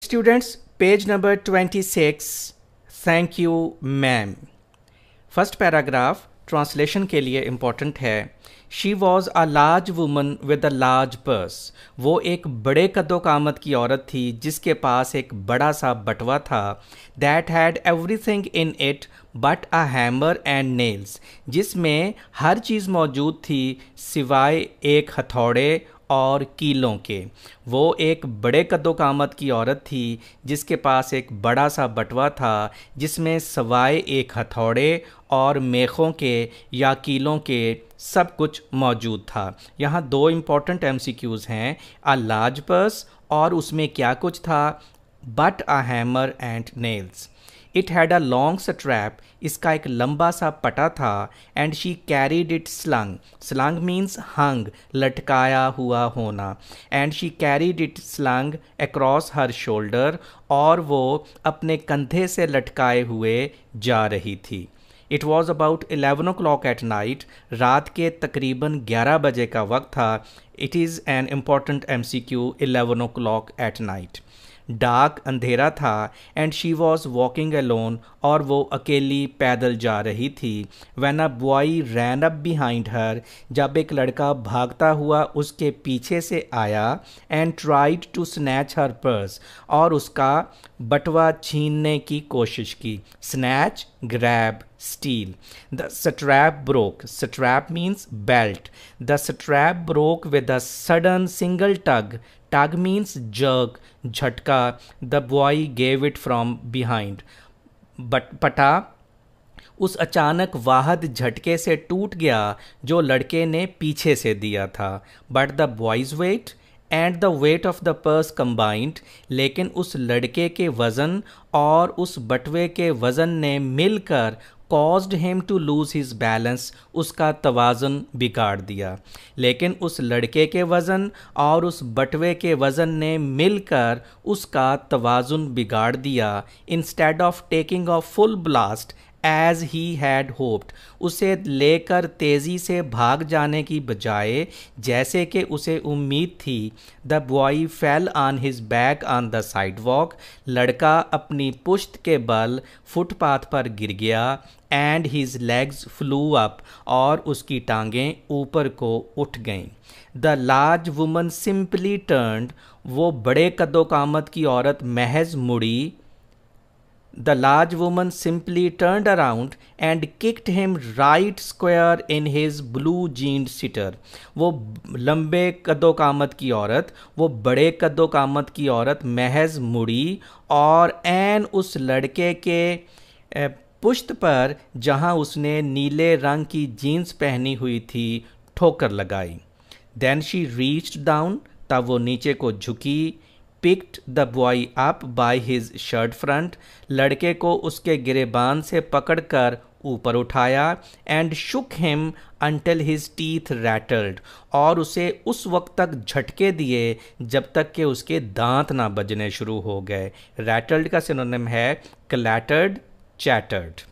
Students, page number 26. Thank you, ma'am. First paragraph translation के लिए important है. She was a large woman with a large purse. वो एक बड़े कद्दोकामत की औरत थी जिसके पास एक बड़ा सा बटवा था. That had everything in it but a hammer and nails. जिसमें हर चीज़ मौजूद थी सिवाय एक हथौड़े और कीलों के. वो एक बड़े कद्दोकामत की औरत थी जिसके पास एक बड़ा सा बटवा था जिसमें सवाए एक हथौड़े और मेखों के या कीलों के सब कुछ मौजूद था. यहाँ दो इम्पॉर्टेंट MCQs हैं. अ लार्ज पर्स और उसमें क्या कुछ था. But a hammer and nails. It had a long strap. इसका एक लंबा सा पटा था. And she carried it slung. Slung means hung, लटकाया हुआ होना. And she carried it slung across her shoulder. और वो अपने कंधे से लटकाए हुए जा रही थी. It was about 11 o'clock at night. रात के तकरीबन 11 बजे का वक्त था. It is an important MCQ. 11 o'clock at night. Dark, अंधेरा था. And she was walking alone. और वो अकेली पैदल जा रही थी. When a boy ran up behind her. जब एक लड़का भागता हुआ उसके पीछे से आया. And tried to snatch her purse. और उसका बटवा छीनने की कोशिश की. Snatch, grab, steal. The strap broke. Strap means belt. The strap broke with a sudden single tug. Tug means jerk, झटका. The boy gave it from behind. But पटा उस अचानक वाहद झटके से टूट गया जो लड़के ने पीछे से दिया था. But the boy's weight and the weight of the purse combined. लेकिन उस लड़के के वज़न और उस बटवे के वज़न ने मिलकर caused him to lose his balance. उसका तवाज़ुन बिगाड़ दिया. लेकिन उस लड़के के वज़न और उस बटवे के वज़न ने मिलकर उसका तवाज़ुन बिगाड़ दिया. Instead of taking a full blast as he had hoped. उसे लेकर तेज़ी से भाग जाने की बजाय जैसे कि उसे उम्मीद थी. The boy fell on his back on the sidewalk. लड़का अपनी पुश्त के बल फुटपाथ पर गिर गया. And his legs flew up. और उसकी टांगें ऊपर को उठ गईं. The large woman simply turned. वो बड़े कद्दोकामत की औरत महज मुड़ी. The large woman simply turned around and kicked him right square in his blue jeaned sitter. वो लंबे कद्दोकामत की औरत, वो बड़े कद्दोकामत की औरत महज मुड़ी और एन उस लड़के के पुश्त पर जहां उसने नीले रंग की जीन्स पहनी हुई थी ठोकर लगाई. Then she reached down. तब वो नीचे को झुकी. picked the boy up by his shirt front. लड़के को उसके गिरेबान से पकड़कर ऊपर उठाया. and shook him until his teeth rattled. और उसे उस वक्त तक झटके दिए जब तक कि उसके दांत ना बजने शुरू हो गए. rattled का सिनोनिम है clattered, chattered.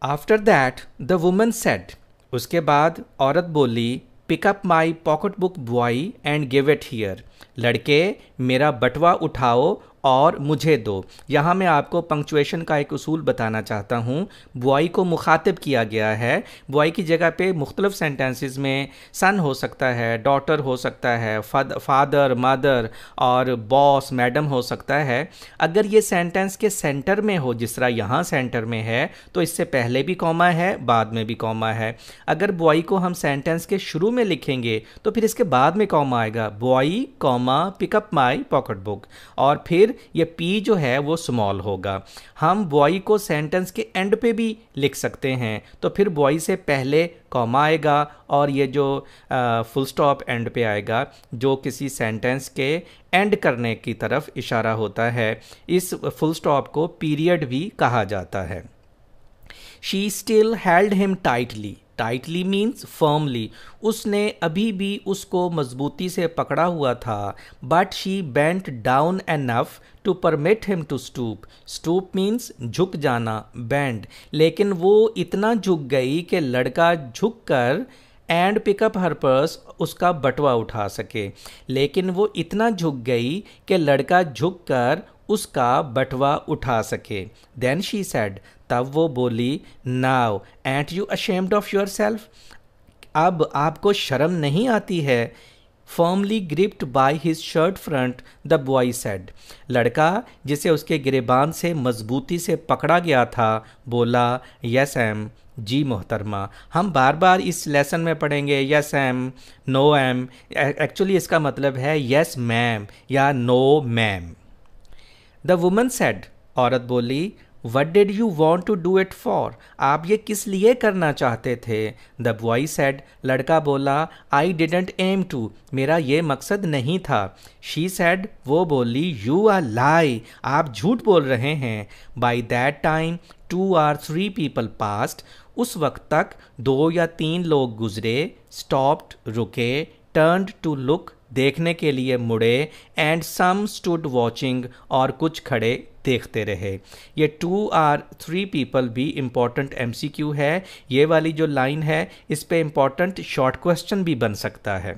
After that the woman said. उसके बाद औरत बोली. Pick up my pocket book boy and give it here. लड़के, मेरा बटवा उठाओ और मुझे दो. यहाँ मैं आपको पंक्चुएशन का एक उसूल बताना चाहता हूँ. बॉय को मुखातिब किया गया है. बॉय की जगह पे मुख्तलिफ सेंटेंसेस में सन हो सकता है, डॉटर हो सकता है, फादर, मदर और बॉस, मैडम हो सकता है. अगर ये सेंटेंस के सेंटर में हो, जिस तरह यहाँ सेंटर में है, तो इससे पहले भी कॉमा है, बाद में भी कॉमा है. अगर बॉय को हम सेंटेंस के शुरू में लिखेंगे तो फिर इसके बाद में कॉमा आएगा. Boy comma pick up my pocket book. और फिर ये पी जो है वो स्मॉल होगा. हम बॉय को सेंटेंस के एंड पे भी लिख सकते हैं. तो फिर बॉय से पहले कॉमा आएगा और ये जो फुल स्टॉप एंड पे आएगा जो किसी सेंटेंस के एंड करने की तरफ इशारा होता है. इस फुल स्टॉप को पीरियड भी कहा जाता है. She still held him tightly. Tightly means firmly. उसने अभी भी उसको मजबूती से पकड़ा हुआ था. But she bent down enough to permit him to stoop. Stoop means झुक जाना, बेंड. लेकिन वो इतना झुक गई कि लड़का झुक कर एंड पिकअप हर पर्स, उसका बटुआ उठा सके। लेकिन वो इतना झुक गई कि लड़का झुक कर उसका बटुआ उठा सके। देन शी सेड, तब वो बोली, now ant you ashamed of your self, अब आपको शर्म नहीं आती है। Firmly gripped by his shirt front, the boy said, लड़का जिसे उसके गिरेबान से मजबूती से पकड़ा गया था बोला, यस एम, जी मोहतरमा। हम बार बार इस लेसन में पढ़ेंगे yes'm, no'm, actually इसका मतलब है यस मैम या no ma'am. The woman said, औरत बोली, what did you want to do it for, आप ये किस लिए करना चाहते थे। द बॉय सेड, लड़का बोला, आई डिडेंट एम टू, मेरा ये मकसद नहीं था। शी सेड, वो बोली, यू आर लाई, आप झूठ बोल रहे हैं। By that time 2 or 3 people past, उस वक्त तक 2 या 3 लोग गुजरे। स्टॉप्ड, रुके। टर्न्ड टू लुक, देखने के लिए मुड़े। एंड सम स्टूड वॉचिंग, और कुछ खड़े देखते रहे। ये 2 or 3 पीपल भी इम्पॉर्टेंट MCQ है। ये वाली जो लाइन है इस पे इम्पॉर्टेंट शॉर्ट क्वेश्चन भी बन सकता है।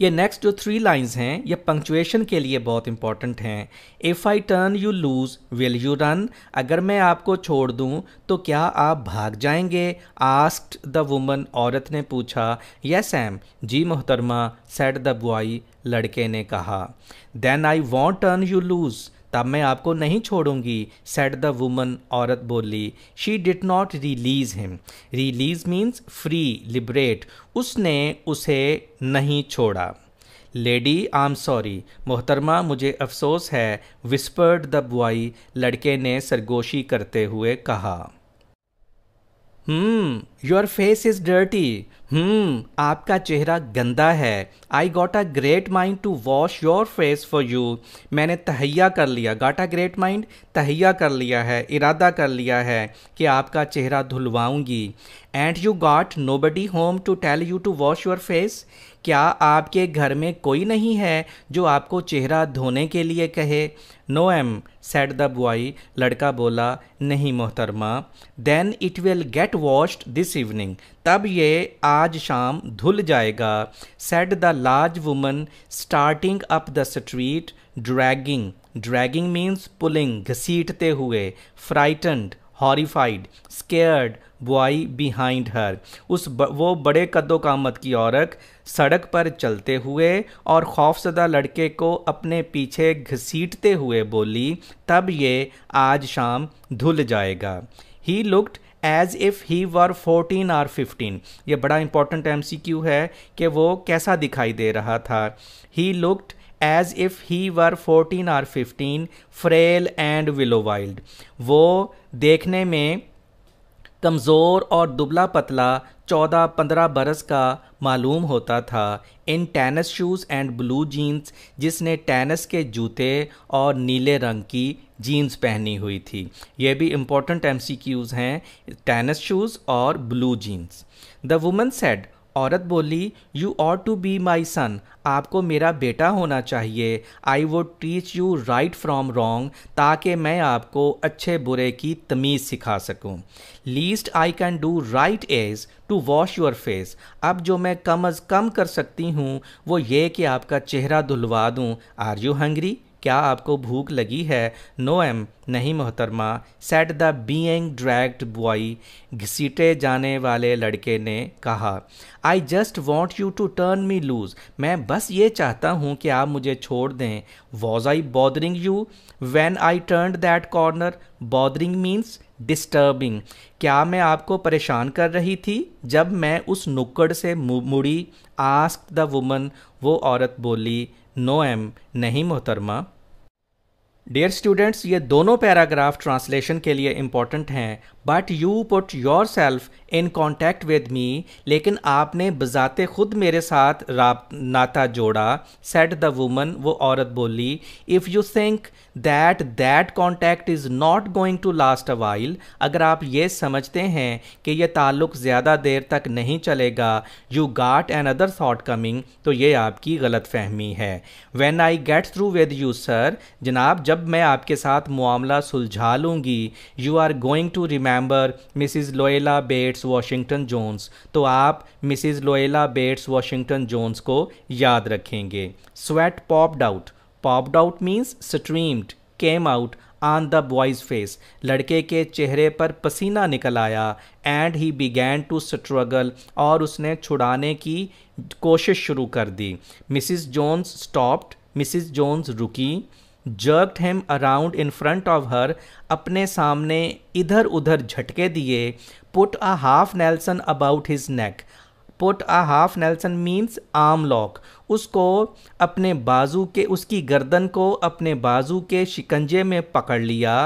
ये नेक्स्ट जो 3 लाइंस हैं ये पंक्चुएशन के लिए बहुत इंपॉर्टेंट हैं। If I turn you loose will you run, अगर मैं आपको छोड़ दूं तो क्या आप भाग जाएंगे। आस्क्ड द वुमन, औरत ने पूछा। यस एम, जी मोहतरमा, सेड द बॉय, लड़के ने कहा। Then I won't turn you loose, तब मैं आपको नहीं छोड़ूंगी। सेड द वुमन, औरत बोली। She did not release him, release means free, liberate, उसने उसे नहीं छोड़ा। लेडी आई एम सॉरी, मोहतरमा मुझे अफसोस है। विस्पर्ड द बॉय, लड़के ने सरगोशी करते हुए कहा। योर फेस इज़ डर्टी, आपका चेहरा गंदा है। I got a great mind to wash your face for you, मैंने तहैया कर लिया, गॉट अ ग्रेट माइंड, तहैया कर लिया है, इरादा कर लिया है कि आपका चेहरा धुलवाऊंगी। And you got nobody home to tell you to wash your face, क्या आपके घर में कोई नहीं है जो आपको चेहरा धोने के लिए कहे। No ma'am, said the boy, लड़का बोला, नहीं मोहतरमा। Then it will get washed this evening, तब ये आज शाम धुल जाएगा। Said the large woman, starting up the street, dragging, dragging means pulling, घसीटते हुए। Frightened, horrified, scared, boy behind her, वो बड़े कद्दो कामत की औरत सड़क पर चलते हुए और खौफजदा लड़के को अपने पीछे घसीटते हुए बोली, तब ये आज शाम धुल जाएगा। He looked as if he were 14 or 15, ये बड़ा इंपॉर्टेंट MCQ है कि वो कैसा दिखाई दे रहा था। He looked as if he were 14 or 15, frail and willow wild, वो देखने में कमज़ोर और दुबला पतला 14-15 बरस का मालूम होता था। In tennis shoes and blue jeans, जिसने टेनिस के जूते और नीले रंग की जीन्स पहनी हुई थी। ये भी इम्पोर्टेंट MCQs हैं, टेनिस शूज़ और blue jeans. The woman said, औरत बोली, you ought to be my son, आपको मेरा बेटा होना चाहिए। I would teach you right from wrong, ताकि मैं आपको अच्छे बुरे की तमीज़ सिखा सकूं। Least I can do right is to wash your face, अब जो मैं कम अज़ कम कर सकती हूँ वो ये कि आपका चेहरा धुलवा दूँ। आर यू हंग्री, क्या आपको भूख लगी है। नो एम, नहीं मोहतरमा। Said the being dragged boy, घसीटे जाने वाले लड़के ने कहा। I just want you to turn me loose, मैं बस ये चाहता हूँ कि आप मुझे छोड़ दें। Was I bothering you when I turned that corner, bothering means disturbing, क्या मैं आपको परेशान कर रही थी जब मैं उस नुक्कड़ से मुड़ी। आस्क्ड द वुमन, वो औरत बोली। नो एम, नहीं मोहतरमा। डियर स्टूडेंट्स, ये दोनों पैराग्राफ ट्रांसलेशन के लिए इम्पॉर्टेंट हैं, but you put your self in contact with me, लेकिन आपने बजाते खुद मेरे साथ नाता जोड़ा। सेड द वुमन, वो औरत बोली। If you think that contact is not going to last a while, अगर आप ये समझते हैं कि ये ताल्लुक़ ज़्यादा देर तक नहीं चलेगा, you got another thought coming, तो ये आपकी गलत फहमी है। When I get through with you sir, जनाब जब मैं आपके साथ मामला सुलझा लूँगी, you are going to remember remember Mrs Luella Bates Washington Jones, तो आप Mrs Luella Bates Washington Jones को याद रखेंगे। Sweat popped out means streamed, came out on the boy's face, लड़के के चेहरे पर पसीना निकल आया। And he began to struggle, और उसने छुड़ाने की कोशिश शुरू कर दी। Mrs Jones stopped, Mrs Jones रुकी। Jerked him around in front of her, अपने सामने इधर उधर झटके दिए। Put a half nelson about his neck, put a half nelson means arm lock, उसको अपने बाजू के, उसकी गर्दन को अपने बाजू के शिकंजे में पकड़ लिया।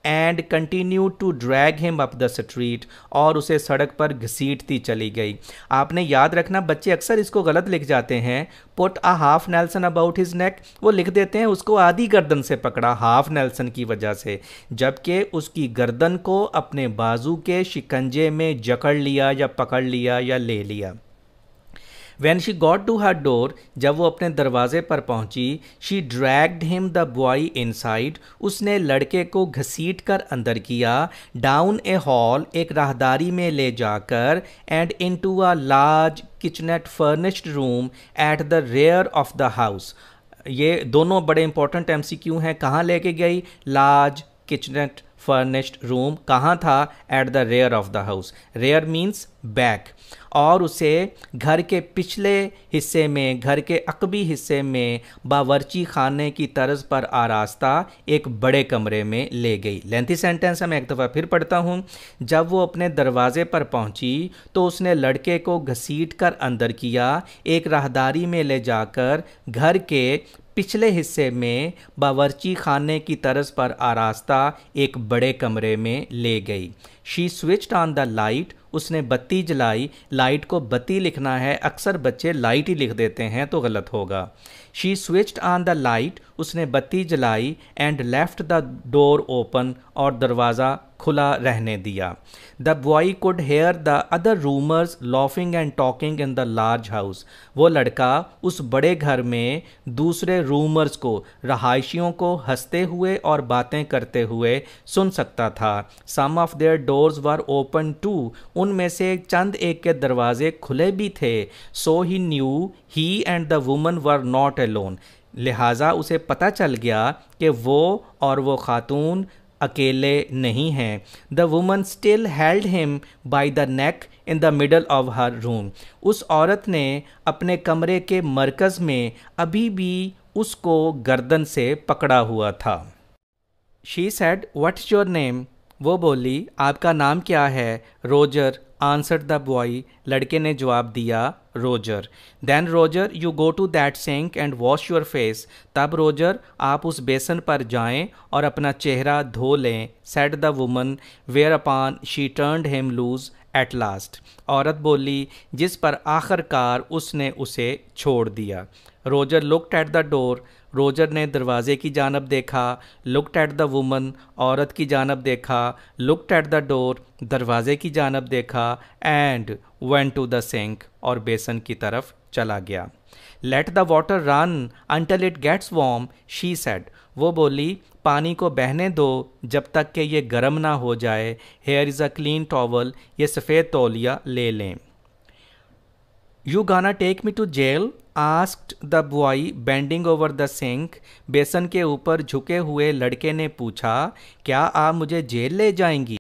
And continue to drag him up the street, और उसे सड़क पर घसीटती चली गई। आपने याद रखना, बच्चे अक्सर इसको गलत लिख जाते हैं। Put a half nelson about his नेक, वो लिख देते हैं उसको आधी गर्दन से पकड़ा, हाफ नेल्सन की वजह से, जबकि उसकी गर्दन को अपने बाजू के शिकंजे में जकड़ लिया या पकड़ लिया या ले लिया। When she got to her door, जब वो अपने दरवाजे पर पहुंची, she dragged him the boy inside, उसने लड़के को घसीट कर अंदर किया। Down a hall, एक राहदारी में ले जाकर, and into a large kitchenette furnished room at the rear of the house। ये दोनों बड़े इंपॉर्टेंट MCQ हैं। कहाँ लेके गई? लार्ज किचनेट फर्निश्ड रूम कहाँ था? At the rear of the house. Rear means back. और उसे घर के पिछले हिस्से में, घर के अकबी हिस्से में बावर्ची खाने की तर्ज पर आरास्ता एक बड़े कमरे में ले गई। लेंथी सेंटेंस है, मैं एक दफ़ा फिर पढ़ता हूँ। जब वो अपने दरवाजे पर पहुँची तो उसने लड़के को घसीट कर अंदर किया, एक राहदारी में ले जाकर घर के पिछले हिस्से में बावर्ची खाने की तर्ज पर आरास्ता एक बड़े कमरे में ले गई। She switched on the light, उसने बत्ती जलाई। लाइट को बत्ती लिखना है, अक्सर बच्चे लाइट ही लिख देते हैं तो गलत होगा। She switched on the light, उसने बत्ती जलाई। And left the door open, और दरवाज़ा खुला रहने दिया। The boy could here the other rumours laughing and talking in the large house, वो लड़का उस बड़े घर में दूसरे रूमर्स को, रहायशियों को हंसते हुए और बातें करते हुए सुन सकता था। Some of their doors were open too, उनमें से चंद एक के दरवाजे खुले भी थे। So he knew he and the woman were not alone, लिहाजा उसे पता चल गया कि वो और वो खातून अकेले नहीं हैं। The woman still held him by the neck in the middle of her room, उस औरत ने अपने कमरे के मरकज़ में अभी भी उसको गर्दन से पकड़ा हुआ था। She said, what's your name, वो बोली, आपका नाम क्या है? रोजर, आंसर्ड द बॉय, लड़के ने जवाब दिया, Roger. Then Roger you go to that sink and wash your face, तब रोजर आप उस बेसन पर जाएं और अपना चेहरा धो लें। Said the woman, whereupon she turned him loose at last, औरत बोली, जिस पर आखिरकार उसने उसे छोड़ दिया। Roger looked at the door, रोजर ने दरवाजे की जानब देखा। लुक्ड एट द वुमन, औरत की जानब देखा। लुक्ड एट द डोर, दरवाजे की जानब देखा। And went to the sink, और बेसन की तरफ चला गया। Let the water run until it gets warm, she said, वो बोली, पानी को बहने दो जब तक कि ये गर्म ना हो जाए। Here is a clean towel, ये सफ़ेद तौलिया ले लें। You gonna take me to jail, asked the boy bending over the sink, basin के ऊपर झुके हुए लड़के ने पूछा, क्या आप मुझे जेल ले जाएंगी?